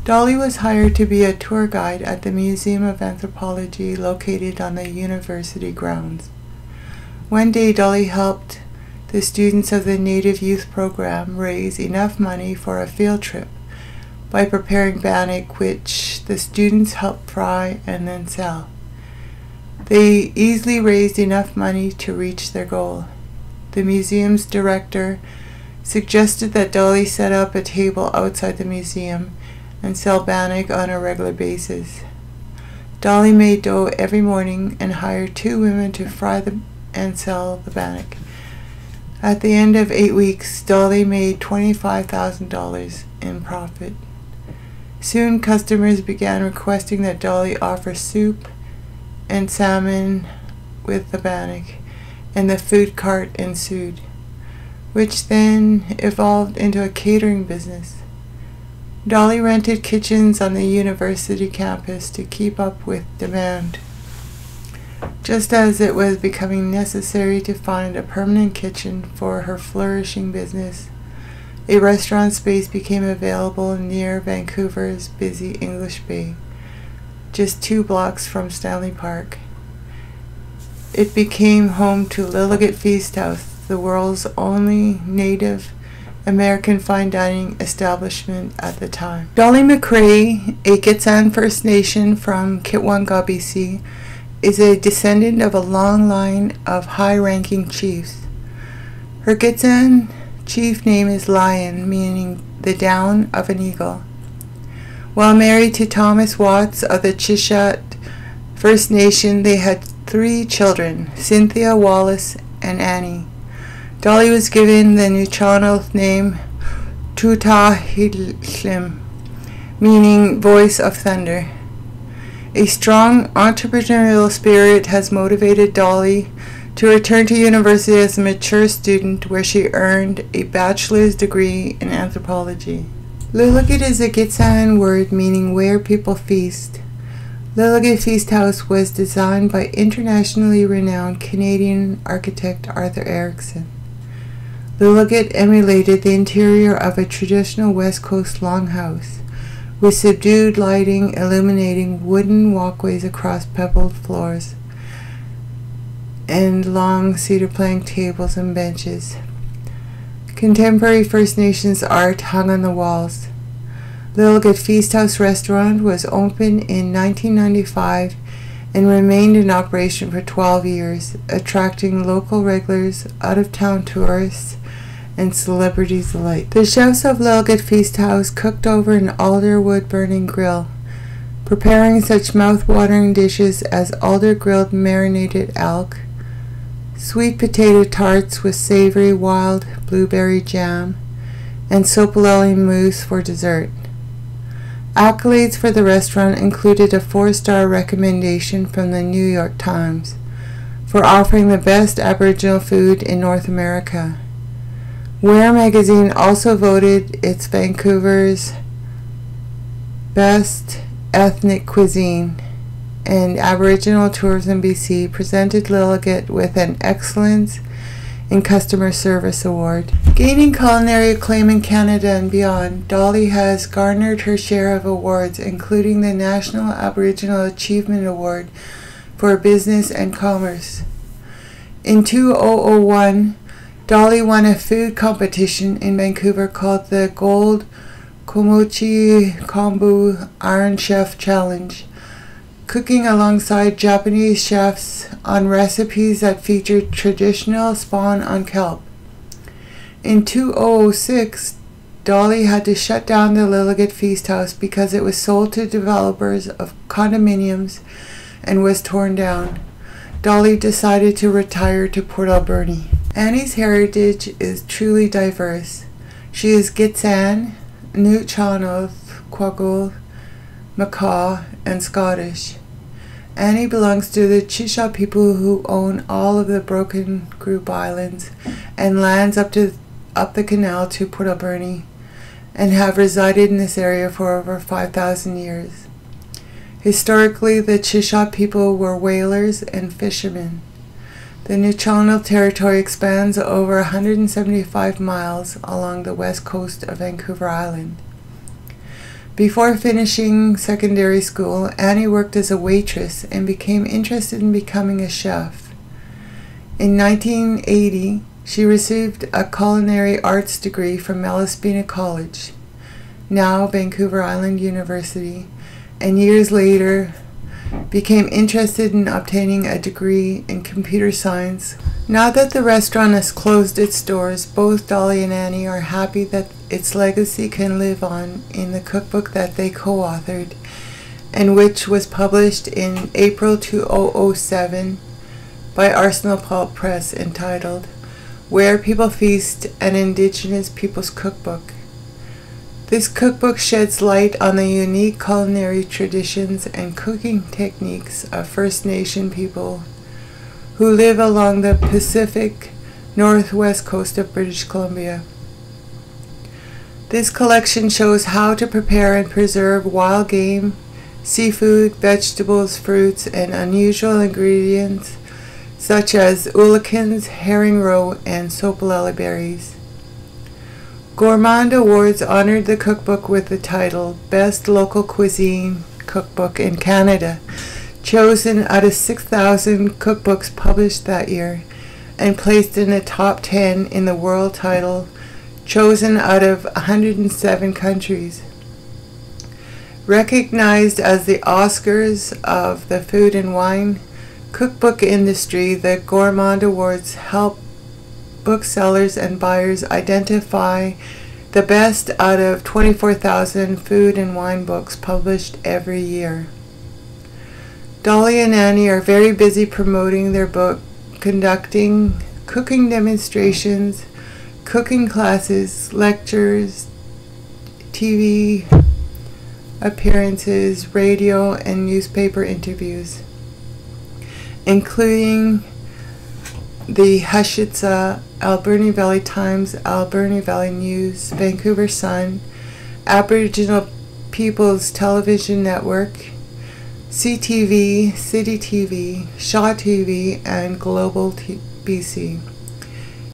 Dolly was hired to be a tour guide at the Museum of Anthropology located on the university grounds. One day, Dolly helped the students of the Native Youth Program raise enough money for a field trip by preparing bannock, which the students helped fry and then sell. They easily raised enough money to reach their goal. The museum's director suggested that Dolly set up a table outside the museum and sell bannock on a regular basis. Dolly made dough every morning and hired 2 women to fry and sell the bannock. At the end of 8 weeks, Dolly made $25,000 in profit. Soon customers began requesting that Dolly offer soup and salmon with the bannock, and the food cart ensued, which then evolved into a catering business. Dolly rented kitchens on the university campus to keep up with demand. Just as it was becoming necessary to find a permanent kitchen for her flourishing business, a restaurant space became available near Vancouver's busy English Bay, just 2 blocks from Stanley Park. It became home to Lillooet Feast House, the world's only Native American fine dining establishment at the time. Dolly McRae, a Gitxsan First Nation from Kitwanga, BC, is a descendant of a long line of high-ranking chiefs. Her Gitxsan chief name is Lion, meaning the down of an eagle. While married to Thomas Watts of the Chichat First Nation, they had 3 children, Cynthia, Wallace, and Annie. Dolly was given the Nuu-chah-nulth name Tutahillim, meaning voice of thunder. A strong entrepreneurial spirit has motivated Dolly to return to university as a mature student, where she earned a bachelor's degree in anthropology. Lillooet is a Gitxsan word meaning where people feast. Lillooet Feast House was designed by internationally renowned Canadian architect Arthur Erickson. Lillooet emulated the interior of a traditional West Coast longhouse, with subdued lighting illuminating wooden walkways across pebbled floors and long cedar plank tables and benches. Contemporary First Nations art hung on the walls. Lillooet Feast House restaurant was opened in 1995 and remained in operation for 12 years, attracting local regulars, out-of-town tourists, and celebrities alike. The chefs of Lillooet Feast House cooked over an alder wood-burning grill, preparing such mouth-watering dishes as alder grilled marinated elk, sweet potato tarts with savory wild blueberry jam, and sopaleli mousse for dessert. Accolades for the restaurant included a 4-star recommendation from the New York Times for offering the best Aboriginal food in North America. Where magazine also voted its Vancouver's best ethnic cuisine, and Aboriginal Tourism BC presented Lillooet with an Excellence in Customer Service Award. Gaining culinary acclaim in Canada and beyond, Dolly has garnered her share of awards, including the National Aboriginal Achievement Award for Business and Commerce. In 2001, Dolly won a food competition in Vancouver called the Gold Komochi Kombu Iron Chef Challenge, cooking alongside Japanese chefs on recipes that featured traditional spawn on kelp. In 2006, Dolly had to shut down the Lillooet Feast House because it was sold to developers of condominiums and was torn down. Dolly decided to retire to Port Alberni. Annie's heritage is truly diverse. She is Gitxsan, Nuu-chah-nulth, Quagool, Makah, and Scottish. Annie belongs to the Chichat people who own all of the Broken Group Islands and lands up the canal to Port Alberni, and have resided in this area for over 5,000 years. Historically, the Chichat people were whalers and fishermen. The Nuu-chah-nulth territory expands over 175 miles along the west coast of Vancouver Island. Before finishing secondary school, Annie worked as a waitress and became interested in becoming a chef. In 1980, she received a culinary arts degree from Malaspina College, now Vancouver Island University, and years later became interested in obtaining a degree in computer science. Now that the restaurant has closed its doors, both Dolly and Annie are happy that its legacy can live on in the cookbook that they co-authored, and which was published in April 2007 by Arsenal Pulp Press, entitled Where People Feast, an Indigenous People's Cookbook. This cookbook sheds light on the unique culinary traditions and cooking techniques of First Nation people who live along the Pacific Northwest coast of British Columbia. This collection shows how to prepare and preserve wild game, seafood, vegetables, fruits, and unusual ingredients such as oolakins, herring roe, and sopalele berries. Gourmand Awards honored the cookbook with the title Best Local Cuisine Cookbook in Canada, chosen out of 6,000 cookbooks published that year, and placed in the top 10 in the world title, chosen out of 107 countries. Recognized as the Oscars of the food and wine cookbook industry, the Gourmand Awards help booksellers and buyers identify the best out of 24,000 food and wine books published every year. Dolly and Annie are very busy promoting their book, conducting cooking demonstrations, cooking classes, lectures, TV appearances, radio and newspaper interviews, including the Hushitsa, Alberni Valley Times, Alberni Valley News, Vancouver Sun, Aboriginal People's Television Network, CTV, City TV, Shaw TV, and Global BC.